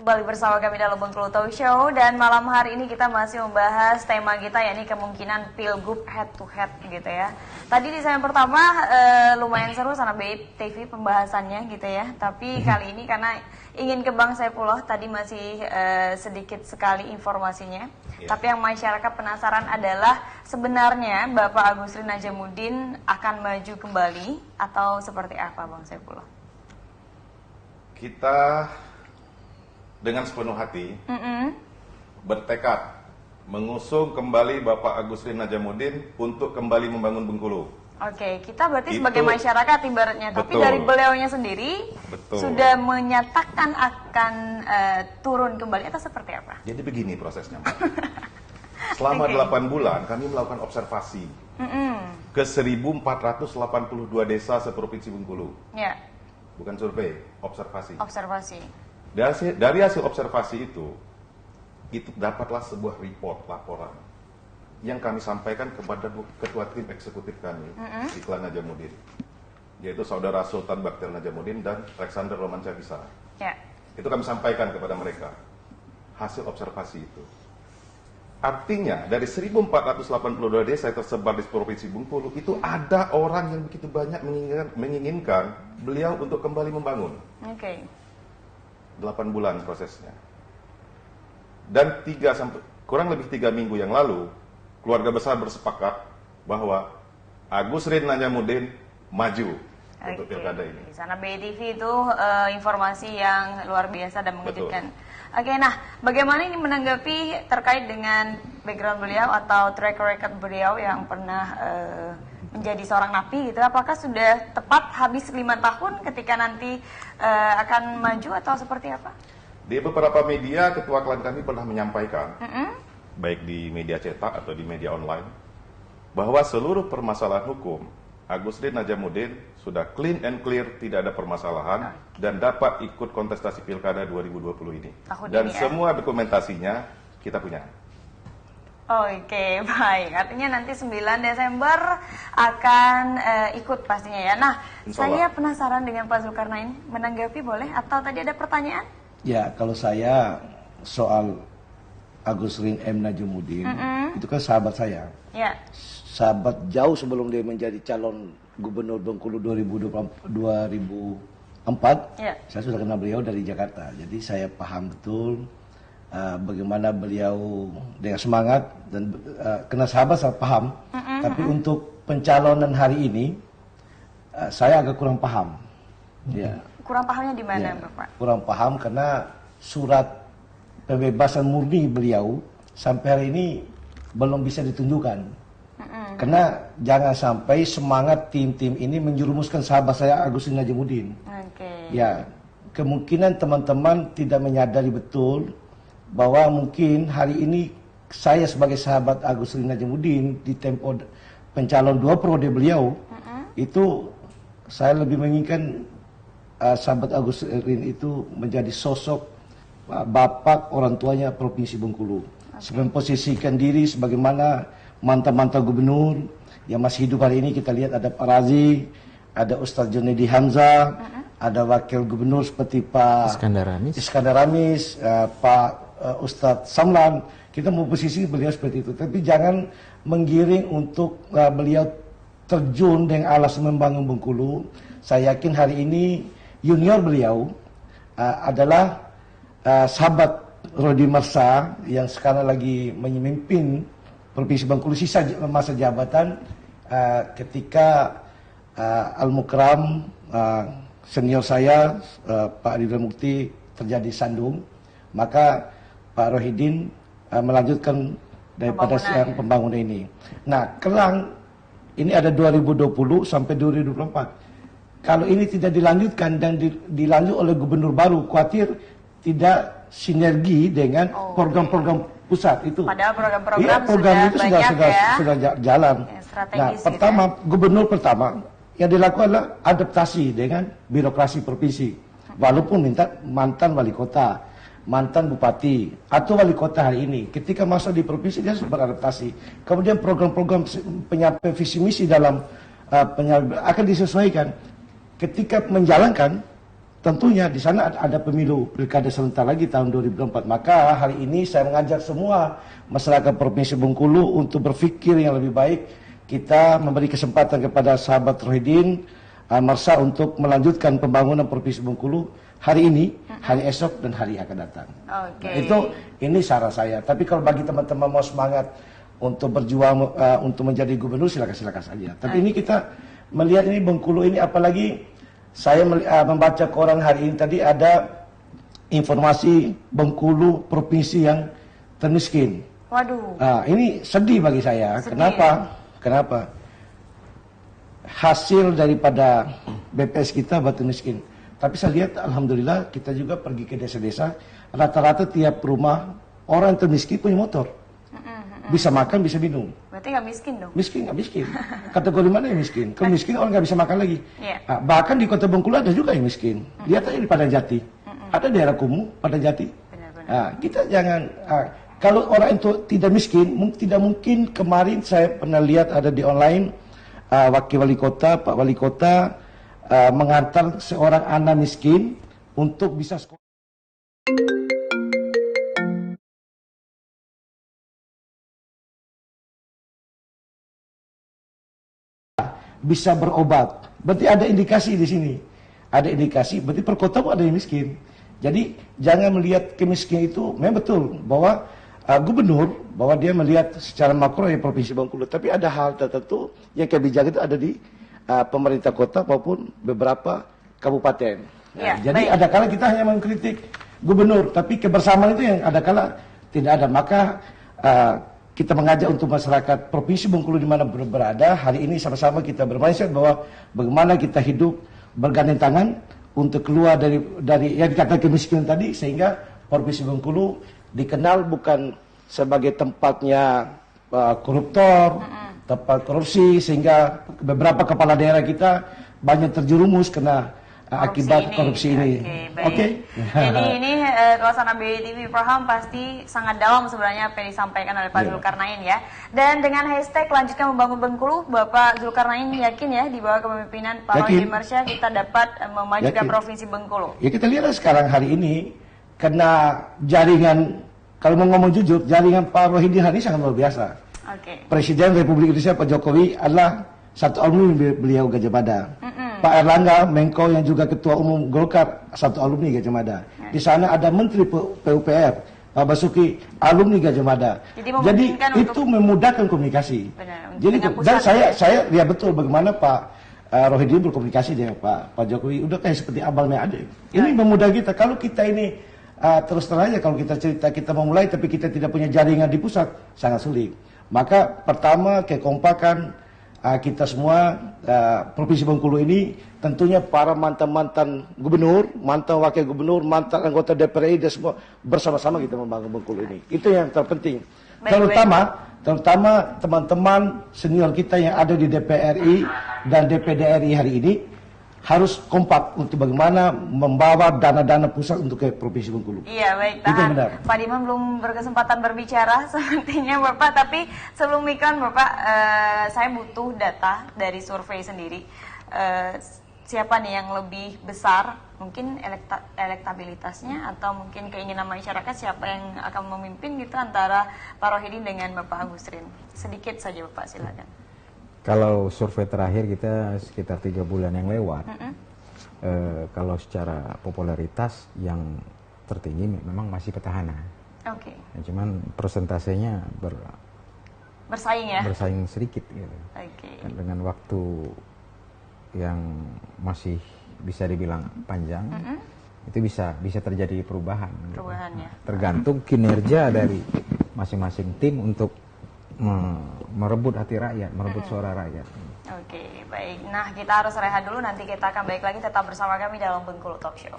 Kembali bersama kami dalam Bengkulu Talk Show, dan malam hari ini kita masih membahas tema kita, yakni kemungkinan Pilgub head to head gitu ya. Tadi di segmen pertama lumayan seru sana BI TV pembahasannya gitu ya. Tapi kali ini karena ingin ke Bang Saifullah, tadi masih sedikit sekali informasinya. Yeah. Tapi yang masyarakat penasaran adalah sebenarnya Bapak Agustin Najamuddin akan maju kembali atau seperti apa, Bang Saifullah? Kita dengan sepenuh hati bertekad mengusung kembali Bapak Agustin Najamuddin untuk kembali membangun Bengkulu. Oke, kita berarti sebagai masyarakat ibaratnya, tapi dari beliaunya sendiri sudah menyatakan akan turun kembali atau seperti apa? Jadi begini prosesnya, Mbak. Selama 8 bulan kami melakukan observasi ke 1.482 desa seprovinsi Bengkulu. Ya. Bukan survei, observasi. Observasi. Dari hasil observasi itu dapatlah sebuah laporan yang kami sampaikan kepada ketua tim eksekutif kami, Iklan Najamuddin, yaitu saudara Sultan Baktir Najamuddin dan Alexander Romansyah Bisa. Ya. Itu kami sampaikan kepada mereka hasil observasi itu. Artinya dari 1.482 desa yang tersebar di provinsi Bengkulu itu ada orang yang begitu banyak menginginkan beliau untuk kembali membangun. Oke. 8 bulan prosesnya. Dan kurang lebih 3 minggu yang lalu, keluarga besar bersepakat bahwa Agustin Najamuddin maju untuk pilkada ini. Di sana BTV itu informasi yang luar biasa dan mengejutkan. Oke, nah bagaimana ini menanggapi terkait dengan background beliau atau track record beliau yang pernah menjadi seorang napi gitu? Apakah sudah tepat habis 5 tahun ketika nanti akan maju atau seperti apa? Di beberapa media, ketua klan kami pernah menyampaikan, baik di media cetak atau di media online, bahwa seluruh permasalahan hukum Agustin Najamuddin sudah clean and clear, tidak ada permasalahan, dan dapat ikut kontestasi pilkada 2020 ini. Dan semua dokumentasinya kita punya. Oke, baik. Artinya nanti 9 Desember akan ikut pastinya ya. Nah, saya penasaran dengan Pak Zulkarnain, menanggapi boleh? Atau tadi ada pertanyaan? Ya, kalau saya soal Agustin M. Najamuddin, itu kan sahabat saya. Ya. Sahabat jauh sebelum dia menjadi calon gubernur Bengkulu 2004. Ya. Saya sudah kenal beliau dari Jakarta. Jadi saya paham betul bagaimana beliau dengan semangat dan kena sahabat saya paham. Tapi untuk pencalonan hari ini saya agak kurang paham. Ya. Kurang pahamnya di mana, Bapak? Kurang paham karena surat pembebasan murni beliau sampai hari ini belum bisa ditunjukkan. Karena jangan sampai semangat tim-tim ini menjerumuskan sahabat saya Agustin Najamuddin. Ya, kemungkinan teman-teman tidak menyadari betul bahwa mungkin hari ini saya sebagai sahabat Agustin Najamuddin di tempo pencalon 2 periode beliau itu saya lebih menginginkan sahabat Agustin itu menjadi sosok bapak orang tuanya Provinsi Bengkulu. Memposisikan diri sebagaimana mantan-mantan gubernur yang masih hidup hari ini. Kita lihat ada Pak Razi, ada Ustadz Junaidi Hamzah, ada wakil gubernur seperti Pak Iskandar Amis, Pak Ustadz Samlan. Kita mau posisi beliau seperti itu, tapi jangan menggiring untuk beliau terjun dengan alasan membangun Bengkulu. Saya yakin hari ini junior beliau adalah sahabat Rodi Marsa yang sekarang lagi memimpin Provinsi Bengkulu sisa masa jabatan ketika Al-Mukram senior saya Pak Ridwan Mukti terjadi sandung, maka Pak Rohidin melanjutkan daripada pembangunan ini. Nah, kelang ini ada 2020 sampai 2024. Kalau ini tidak dilanjutkan dan dilanjut oleh gubernur baru, khawatir tidak sinergi dengan program-program pusat itu. Padahal program itu sudah jalan. Nah, pertama gubernur pertama yang dilakukan adalah adaptasi dengan birokrasi provinsi. Walaupun mantan wali kota, mantan bupati atau wali kota hari ini, ketika masuk di provinsi dia harus beradaptasi. Kemudian program-program penyampaian visi misi dalam akan disesuaikan. Ketika menjalankan tentunya di sana ada pemilu pilkada serentak lagi tahun 2024. Maka hari ini saya mengajak semua masyarakat Provinsi Bengkulu untuk berpikir yang lebih baik. Kita memberi kesempatan kepada sahabat Rohidin Marsa untuk melanjutkan pembangunan Provinsi Bengkulu hari ini, hari esok, dan hari akan datang. Okay. Nah, ini saran saya. Tapi kalau bagi teman-teman mau semangat untuk berjuang untuk menjadi gubernur, silakan saja. Tapi ini kita melihat ini Bengkulu ini, apalagi saya membaca koran hari ini tadi ada informasi Bengkulu provinsi yang termiskin. Waduh. Ini sedih bagi saya. Sedih. Kenapa? Hasil daripada BPS kita batu miskin. Tapi saya lihat alhamdulillah kita juga pergi ke desa-desa, rata-rata tiap rumah orang termiskin punya motor. Bisa makan, bisa minum. Berarti nggak miskin dong? Miskin, nggak miskin. Kategori mana yang miskin? Kalau miskin orang nggak bisa makan lagi. Yeah. Bahkan di Kota Bengkulu ada juga yang miskin. Lihat aja di Padang Jati. Ada daerah kumuh, Padang Jati. Benar-benar. Kita jangan... kalau orang itu tidak miskin, tidak mungkin. Kemarin saya pernah lihat ada di online, Wakil Wali Kota, Pak Wali Kota mengantar seorang anak miskin untuk bisa sekolah. Bisa berobat. Berarti ada indikasi di sini. Ada indikasi, berarti per kota pun ada yang miskin. Jadi jangan melihat kemiskinan itu, memang betul bahwa gubernur, bahwa dia melihat secara makro ya Provinsi Bengkulu. Tapi ada hal tertentu yang kebijakan itu ada di pemerintah kota maupun beberapa kabupaten. Ya, jadi ada kala kita hanya mengkritik gubernur, tapi kebersamaan itu yang ada kala tidak ada. Maka kita mengajak untuk masyarakat Provinsi Bengkulu di mana berada, hari ini sama-sama kita bermindset bahwa bagaimana kita hidup bergandeng tangan untuk keluar dari yang dikatakan kemiskinan tadi, sehingga Provinsi Bengkulu dikenal bukan sebagai tempatnya koruptor, tempat korupsi, sehingga beberapa kepala daerah kita banyak terjerumus kena akibat korupsi ini. Oke. Jadi ini kawasan ABTV Paham pasti sangat dalam sebenarnya apa yang disampaikan oleh Pak Zulkarnain ya. Dan dengan hashtag lanjutkan membangun Bengkulu, Bapak Zulkarnain yakin ya di bawah kepemimpinan Pak Rohidin Marsha kita dapat memajukan Provinsi Bengkulu. Ya kita lihat sekarang hari ini kena jaringan, kalau mau ngomong jujur, jaringan Pak Rohidin hari ini sangat luar biasa. Presiden Republik Indonesia Pak Jokowi adalah satu alumni beliau Gajah Mada. Pak Erlangga, Menko yang juga Ketua Umum Golkar, satu alumni Gajah Mada. Di sana ada Menteri PUPR, Pak Basuki, alumni Gajah Mada. Jadi itu memudahkan komunikasi. Benar, jadi dan saya lihat betul bagaimana Pak Rohidin berkomunikasi dengan Pak Jokowi. Udah kayak seperti abang dan adik. Ini memudahkan kita. Kalau kita ini terus terang aja, kalau kita cerita kita memulai tapi kita tidak punya jaringan di pusat, sangat sulit. Maka pertama kekompakan kita semua Provinsi Bengkulu ini, tentunya para mantan gubernur, mantan wakil gubernur, mantan anggota DPR dan semua bersama-sama kita membangun Bengkulu ini. Itu yang terpenting. Terutama teman-teman senior kita yang ada di DPR RI dan DPD RI hari ini harus kompak untuk bagaimana membawa dana-dana pusat untuk ke Provinsi Bengkulu. Iya, baik. Tahan. Pak Diman belum berkesempatan berbicara sepertinya Bapak, tapi sebelum mikron Bapak, saya butuh data dari survei sendiri. Siapa nih yang lebih besar, mungkin elektabilitasnya atau mungkin keinginan masyarakat, siapa yang akan memimpin gitu antara Pak Rohidin dengan Bapak Agustin? Sedikit saja Bapak, silakan. Kalau survei terakhir kita sekitar 3 bulan yang lewat, kalau secara popularitas yang tertinggi memang masih petahana. Oke. Ya, cuman persentasenya bersaing ya? Bersaing sedikit gitu. Oke. Dengan waktu yang masih bisa dibilang panjang, itu bisa terjadi perubahan. Perubahannya. Gitu. Tergantung kinerja dari masing-masing tim untuk merebut hati rakyat, merebut suara rakyat. Oke, baik. Nah, kita harus rehat dulu, nanti kita akan balik lagi, tetap bersama kami dalam Bengkulu Talk Show.